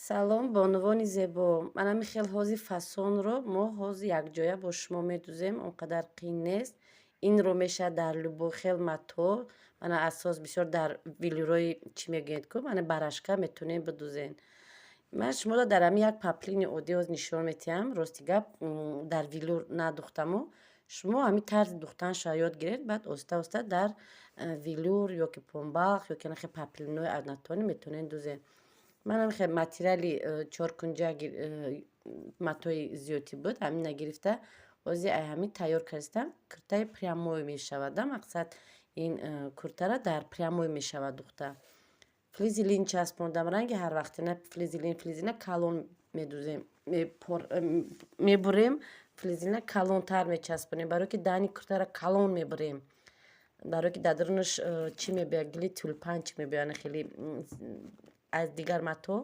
салом, бонувони зебо. Ман ҳамин хел ҳози фасонро мо ҳози якҷоя бо шумо медузем, он қадар қиин нест. Инро мешавад дар любой хел мато, мана асос бисёр дар велюрои чӣ мегӯяд ку, мана барашка метавонем бидузем. Ман шуморо дар ҳамин як паплини оддӣ ҳоз нишон медиҳам. Рости гап дар велюр надухтаму. Шумо ҳамин тарзи духтан шояд ёд гиред, баъд оҳиста оҳиста дар велюр ё ки помбах ё ки нахе паплинои однатонӣ метавонед дузед. Ман ҳам хел материали чоркунҷа матои зиёдӣ буд, ҳамина гирифта ҳозир ҳамин тайёр кардам. Куртаи прямой мешавад. Мақсад ин куртаро дар прямой мешавад духта. Флизелин часпондам, ранги ҳарвақтина флизелина калон медузем, мебурем, флизелина калонтар мечаспонем, барое ки даҳни куртаро калон мебурем. Барое ки дар дарунаш чӣ мебояд, гили тюлпан чӣ мебояд, хеле аз дигар мато